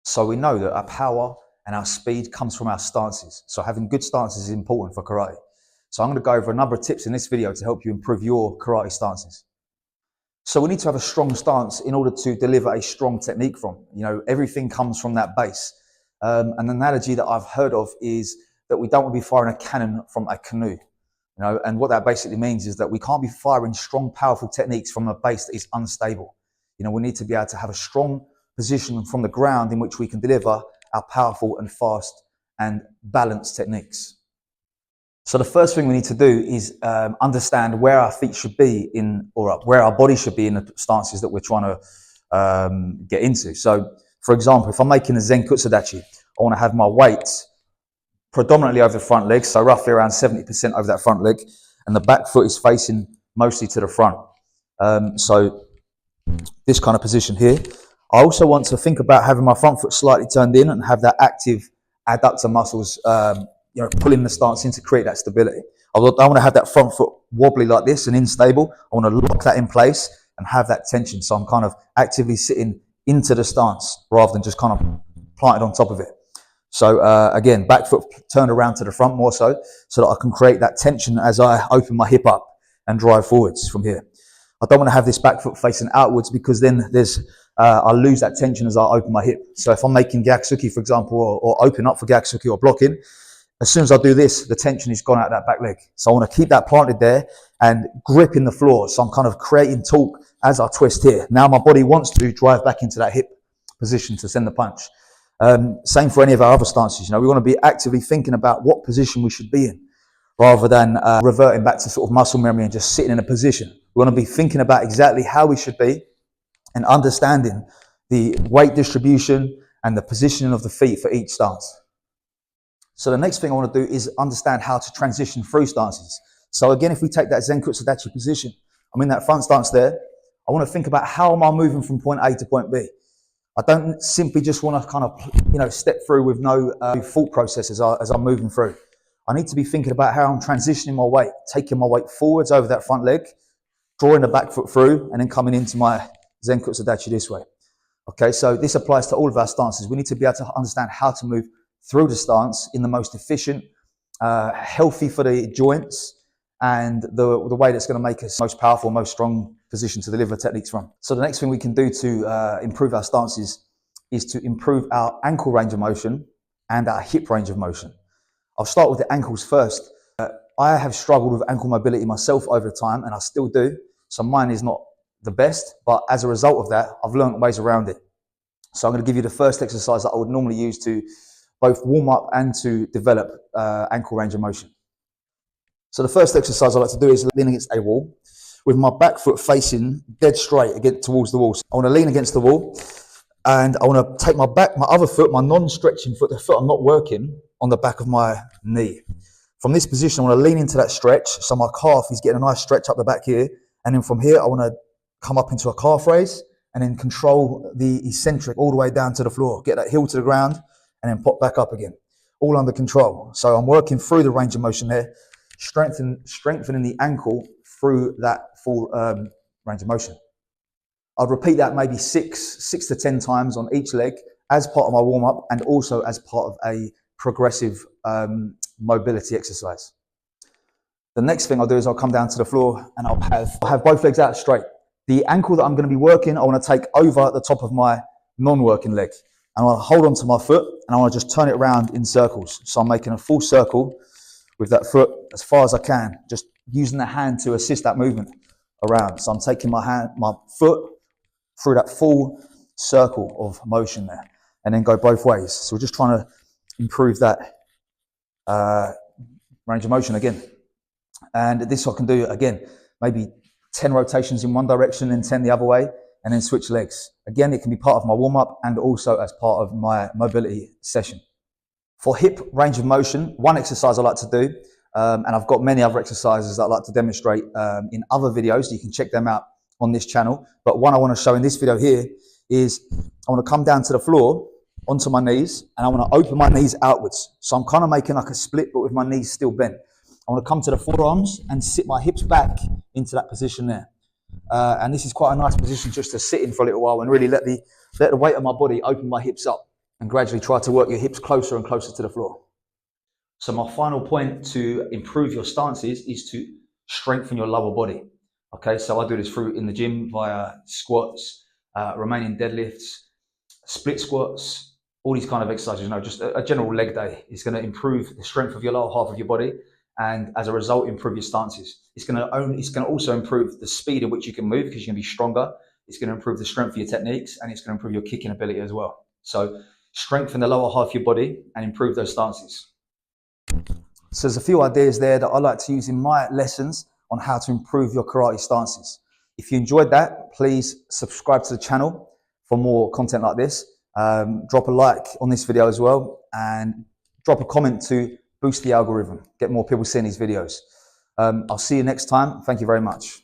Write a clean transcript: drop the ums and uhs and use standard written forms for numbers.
So we know that our power and our speed comes from our stances. So having good stances is important for karate. So I'm going to go over a number of tips in this video to help you improve your karate stances. So we need to have a strong stance in order to deliver a strong technique from. Everything comes from that base. An analogy that I've heard of is that we don't want to be firing a cannon from a canoe. And what that basically means is that we can't be firing strong, powerful techniques from a base that is unstable. We need to be able to have a strong position from the ground in which we can deliver our powerful and fast and balanced techniques. So the first thing we need to do is understand where our feet should be or where our body should be in the stances that we're trying to get into. So, for example, if I'm making a Zenkutsu Dachi, I want to have my weight predominantly over the front leg, so roughly around 70% over that front leg, and the back foot is facing mostly to the front. So this kind of position here. I also want to think about having my front foot slightly turned in and have that active adductor muscles pulling the stance in to create that stability. I want to have that front foot wobbly like this and unstable. I want to lock that in place and have that tension. So I'm kind of actively sitting into the stance rather than just kind of planted on top of it. So again, back foot turned around to the front more so that I can create that tension as I open my hip up and drive forwards from here. I don't want to have this back foot facing outwards because then I lose that tension as I open my hip. So if I'm making Gyaksuki, for example, or open up for Gyaksuki or blocking, as soon as I do this, the tension is gone out of that back leg. So I want to keep that planted there and gripping the floor. So I'm kind of creating torque as I twist here. Now my body wants to drive back into that hip position to send the punch. Same for any of our other stances. We want to be actively thinking about what position we should be in rather than reverting back to sort of muscle memory and just sitting in a position. We want to be thinking about exactly how we should be and understanding the weight distribution and the positioning of the feet for each stance. So the next thing I want to do is understand how to transition through stances. So again, if we take that Zenkutsu Dachi position, I'm in that front stance there. I want to think about how am I moving from point A to point B. I don't simply just want to kind of, step through with no thought process as I'm moving through. I need to be thinking about how I'm transitioning my weight, taking my weight forwards over that front leg, drawing the back foot through, and then coming into my Zenkutsu Dachi this way. Okay, so this applies to all of our stances. We need to be able to understand how to move through the stance in the most efficient, healthy for the joints, and the way that's going to make us most powerful, most strong position to deliver techniques from. So the next thing we can do to improve our stances is to improve our ankle range of motion and our hip range of motion. I'll start with the ankles first. I have struggled with ankle mobility myself over time, and I still do. So mine is not the best, but as a result of that, I've learned ways around it. So I'm going to give you the first exercise that I would normally use to both warm up and to develop ankle range of motion. So the first exercise I like to do is lean against a wall with my back foot facing dead straight towards the wall. So I want to lean against the wall and I want to take my other foot, my non-stretching foot, the foot I'm not working, on the back of my knee. From this position, I want to lean into that stretch. So my calf is getting a nice stretch up the back here. And then from here, I want to come up into a calf raise and then control the eccentric all the way down to the floor. Get that heel to the ground and then pop back up again. All under control. So I'm working through the range of motion there, strengthening the ankle through that full range of motion. I'd repeat that maybe six to 10 times on each leg as part of my warm-up and also as part of a progressive mobility exercise. The next thing I'll do is I'll come down to the floor and I'll have both legs out straight. The ankle that I'm going to be working, I want to take over the top of my non-working leg. And I want to hold onto my foot and I want to just turn it around in circles. So I'm making a full circle with that foot as far as I can, just using the hand to assist that movement around. So I'm taking my foot through that full circle of motion there and then go both ways. So we're just trying to improve that range of motion again. And this I can do again, maybe 10 rotations in one direction and 10 the other way, and then switch legs. Again, it can be part of my warm-up and also as part of my mobility session. For hip range of motion, one exercise I like to do, and I've got many other exercises that I like to demonstrate in other videos. You can check them out on this channel. But one I want to show in this video here is I want to come down to the floor onto my knees and I want to open my knees outwards. So I'm kind of making like a split, but with my knees still bent. I want to come to the forearms and sit my hips back into that position there. And this is quite a nice position just to sit in for a little while and really let the weight of my body open my hips up. and gradually try to work your hips closer and closer to the floor. So my final point to improve your stances is to strengthen your lower body. Okay, so I do this through in the gym via squats, Romanian deadlifts, split squats, all these kind of exercises. You know, just a general leg day is going to improve the strength of your lower half of your body, and as a result, improve your stances. It's going to also improve the speed at which you can move because you're going to be stronger. It's going to improve the strength of your techniques, and it's going to improve your kicking ability as well. So strengthen the lower half of your body and improve those stances. So there's a few ideas there that I like to use in my lessons on how to improve your karate stances. If you enjoyed that, please subscribe to the channel for more content like this. Drop a like on this video as well, and drop a comment to boost the algorithm, get more people seeing these videos. I'll see you next time. Thank you very much.